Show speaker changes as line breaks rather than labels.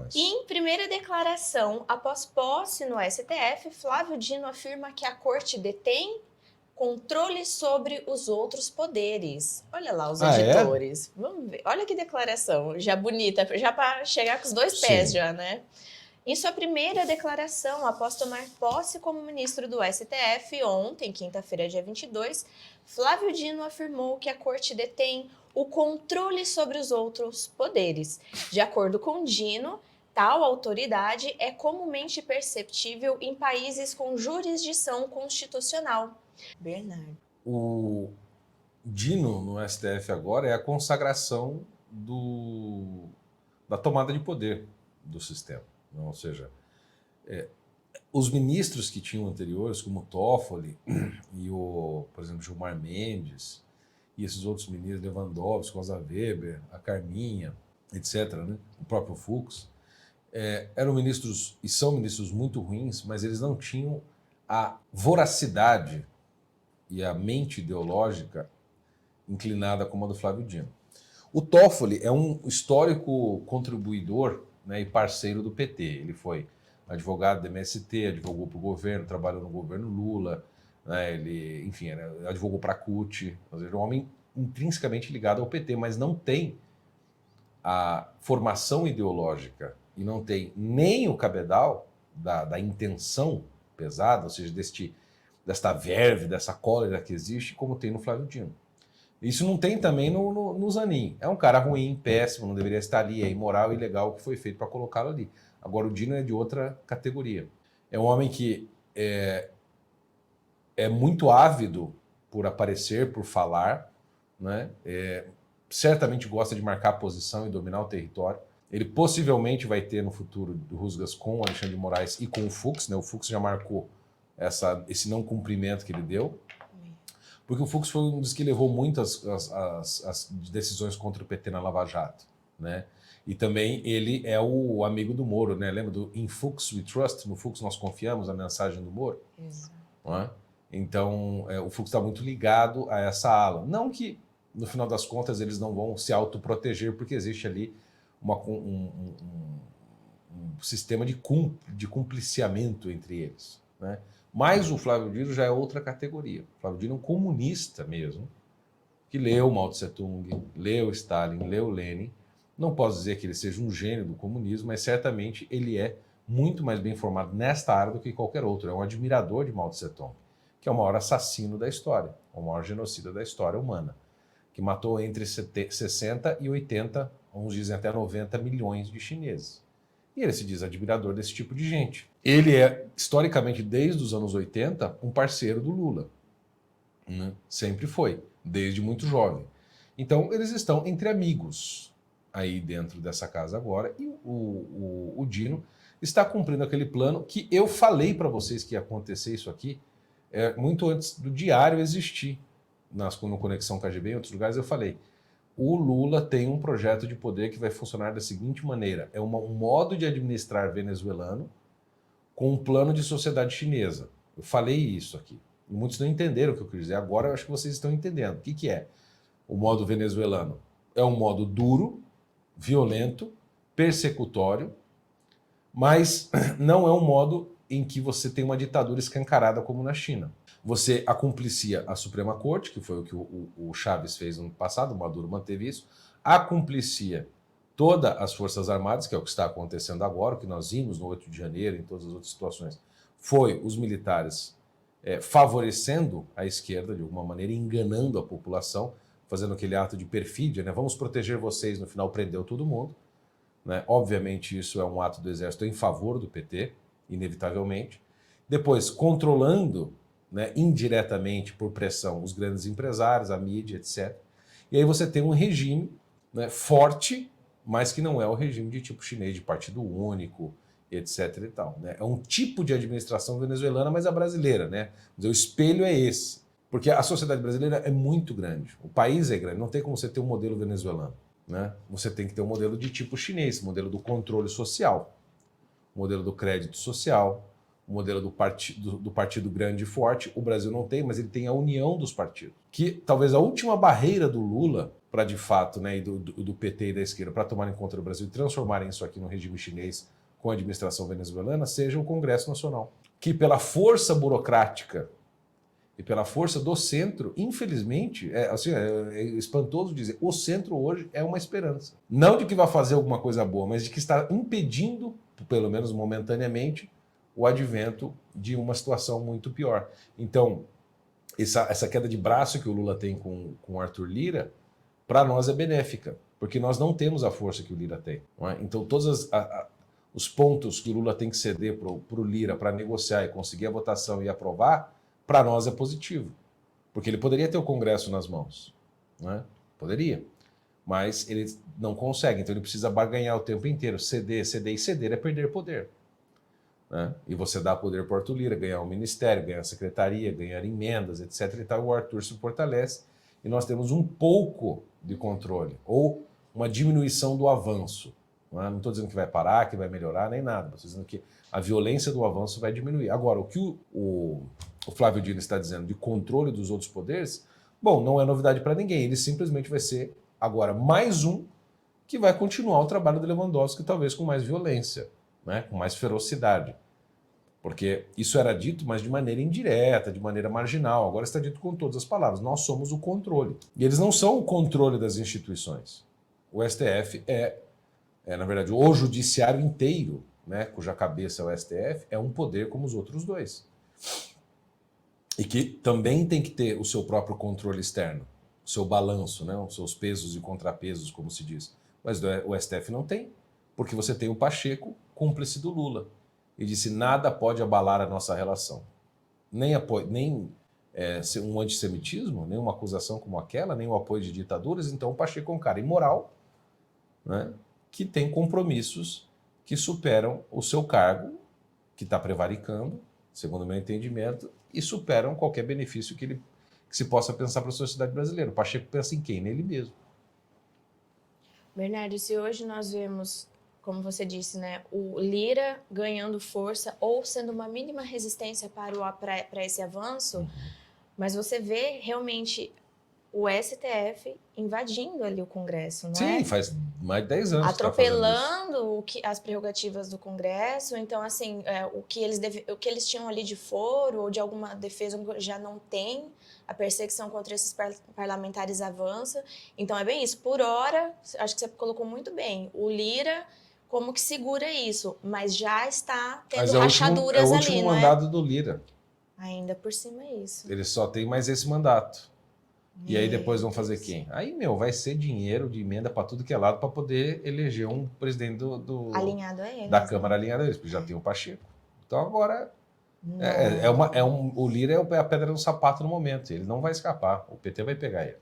declarações.
Em primeira declaração, após posse no STF, Flávio Dino afirma que a corte detém controle sobre os outros poderes. Olha lá os
Ah, é?
editores. Vamos ver. Olha que declaração, já bonita, já para chegar com os dois pés
Sim.
já, né? Em sua primeira declaração, após tomar posse como ministro do STF, ontem, quinta-feira, dia 22, Flávio Dino afirmou que a corte detém o controle sobre os outros poderes. De acordo com Dino, tal autoridade é comumente perceptível em países com jurisdição constitucional. Bernardo.
O Dino no STF agora é a consagração da tomada de poder do sistema. Ou seja, os ministros que tinham anteriores, como o Toffoli e por exemplo, Gilmar Mendes, e esses outros ministros, Lewandowski, Rosa Weber, a Carminha, etc., né? O próprio Fux, eram ministros, e são ministros muito ruins, mas eles não tinham a voracidade e a mente ideológica inclinada como a do Flávio Dino. O Toffoli é um histórico contribuidor, né, e parceiro do PT. Ele foi advogado do MST, advogou para o governo, trabalhou no governo Lula, né, ele, enfim, advogou para a CUT, ou seja, um homem intrinsecamente ligado ao PT, mas não tem a formação ideológica e não tem nem o cabedal da intenção pesada, ou seja, desta verve, dessa cólera que existe, como tem no Flávio Dino. Isso não tem também no Zanin. É um cara ruim, péssimo, não deveria estar ali, é imoral e ilegal o que foi feito para colocá-lo ali. Agora o Dino é de outra categoria. É um homem que é muito ávido por aparecer, por falar, né? Certamente gosta de marcar posição e dominar o território. Ele possivelmente vai ter no futuro rusgas com o Alexandre de Moraes e com o Fux, né? O Fux já marcou esse não cumprimento que ele deu, porque o Fux foi um dos que levou muitas as decisões contra o PT na Lava Jato, né? E também ele é o amigo do Moro, né? Lembra do In Fux We Trust? No Fux nós confiamos, a mensagem do Moro.
Exato.
Não é? Então, o Fux está muito ligado a essa ala. Não que, no final das contas, eles não vão se autoproteger, porque existe ali um sistema de cumpliciamento entre eles, né? Mas o Flávio Dino já é outra categoria. O Flávio Dino é um comunista mesmo, que leu Mao Tse Tung, leu Stalin, leu Lenin. Não posso dizer que ele seja um gênio do comunismo, mas certamente ele é muito mais bem formado nesta área do que qualquer outro. É um admirador de Mao Tse Tung, que é o maior assassino da história, o maior genocida da história humana, que matou entre 60 e 80, uns dizem até 90 milhões de chineses. E ele se diz admirador desse tipo de gente. Ele é, historicamente, desde os anos 80, um parceiro do Lula. Né? Sempre foi, desde muito jovem. Então, eles estão entre amigos aí dentro dessa casa agora. E o Dino está cumprindo aquele plano que eu falei para vocês que ia acontecer isso aqui muito antes do Diário existir. No Conexão KGB, em outros lugares, eu falei. O Lula tem um projeto de poder que vai funcionar da seguinte maneira: é um modo de administrar venezuelano com um plano de sociedade chinesa. Eu falei isso aqui. E muitos não entenderam o que eu quis dizer. Agora eu acho que vocês estão entendendo. O que é o modo venezuelano? É um modo duro, violento, persecutório, mas não é um modo em que você tem uma ditadura escancarada como na China. Você acumplicia a Suprema Corte, que foi o que o Chávez fez no passado, o Maduro manteve isso, acumplicia todas as Forças Armadas, que é o que está acontecendo agora, o que nós vimos no 8 de janeiro, em todas as outras situações, foi os militares favorecendo a esquerda, de alguma maneira, enganando a população, fazendo aquele ato de perfídia, né? Vamos proteger vocês, no final prendeu todo mundo. Né? Obviamente isso é um ato do Exército em favor do PT, inevitavelmente. Depois, controlando, né, indiretamente, por pressão, os grandes empresários, a mídia, etc. E aí você tem um regime, né, forte, mas que não é o regime de tipo chinês, de partido único, etc. e tal. Né? É um tipo de administração venezuelana, mas a brasileira. Né? O espelho é esse. Porque a sociedade brasileira é muito grande, o país é grande, não tem como você ter um modelo venezuelano. Né? Você tem que ter um modelo de tipo chinês, modelo do controle social, modelo do crédito social, modelo do partido grande e forte. O Brasil não tem, mas ele tem a união dos partidos. Que talvez a última barreira do Lula para de fato, né, e do PT e da esquerda, para tomarem conta do Brasil e transformarem isso aqui no regime chinês com a administração venezuelana, seja o Congresso Nacional, que pela força burocrática e pela força do centro, infelizmente, é espantoso dizer, o centro hoje é uma esperança. Não de que vai fazer alguma coisa boa, mas de que está impedindo, pelo menos momentaneamente, o advento de uma situação muito pior. Então, essa queda de braço que o Lula tem com o Arthur Lira, para nós é benéfica, porque nós não temos a força que o Lira tem. Não é? Então, todos os pontos que o Lula tem que ceder para o Lira para negociar e conseguir a votação e aprovar, para nós é positivo. Porque ele poderia ter o Congresso nas mãos. Não é? Poderia. Mas ele não consegue, então ele precisa barganhar o tempo inteiro. Ceder, ceder e ceder é perder poder. Né? E você dá poder para o Arthur Lira, ganhar um ministério, ganhar a secretaria, ganhar emendas, etc. E tal, o Arthur se fortalece e nós temos um pouco de controle, ou uma diminuição do avanço. Não estou dizendo que vai parar, que vai melhorar, nem nada. Estou dizendo que a violência do avanço vai diminuir. Agora, o que o Flávio Dino está dizendo de controle dos outros poderes, bom, não é novidade para ninguém. Ele simplesmente vai ser, agora, mais um que vai continuar o trabalho do Lewandowski, talvez com mais violência, né? Com mais ferocidade. Porque isso era dito, mas de maneira indireta, de maneira marginal. Agora está dito com todas as palavras. Nós somos o controle. E eles não são o controle das instituições. O STF na verdade, o judiciário inteiro, né, cuja cabeça é o STF, é um poder como os outros dois. E que também tem que ter o seu próprio controle externo, o seu balanço, né, os seus pesos e contrapesos, como se diz. Mas o STF não tem, porque você tem o Pacheco, cúmplice do Lula. E disse, nada pode abalar a nossa relação. Nem um antissemitismo, nem uma acusação como aquela, nem o apoio de ditaduras. Então o Pacheco é um cara imoral, né, que tem compromissos que superam o seu cargo, que está prevaricando, segundo o meu entendimento, e superam qualquer benefício que se possa pensar para a sociedade brasileira. O Pacheco pensa em quem? Nele mesmo.
Bernardo, se hoje nós vemos, como você disse, né, o Lira ganhando força ou sendo uma mínima resistência para esse avanço, mas você vê realmente o STF invadindo ali o Congresso, não é?
Sim, faz mais de 10 anos
atropelando as prerrogativas do Congresso. Então, assim, o que eles tinham ali de foro ou de alguma defesa já não tem. A perseguição contra esses parlamentares avança. Então, é bem isso. Por hora, acho que você colocou muito bem, o Lira como que segura isso, mas já está tendo rachaduras ali,
é o último mandado do Lira.
Ainda por cima é isso.
Ele só tem mais esse mandato. E aí depois vão fazer quem? Aí, vai ser dinheiro de emenda para tudo que é lado para poder eleger um presidente
alinhado a eles,
da Câmara alinhado a eles, porque já tem o Pacheco. Então agora o Lira é a pedra no sapato no momento. Ele não vai escapar. O PT vai pegar ele.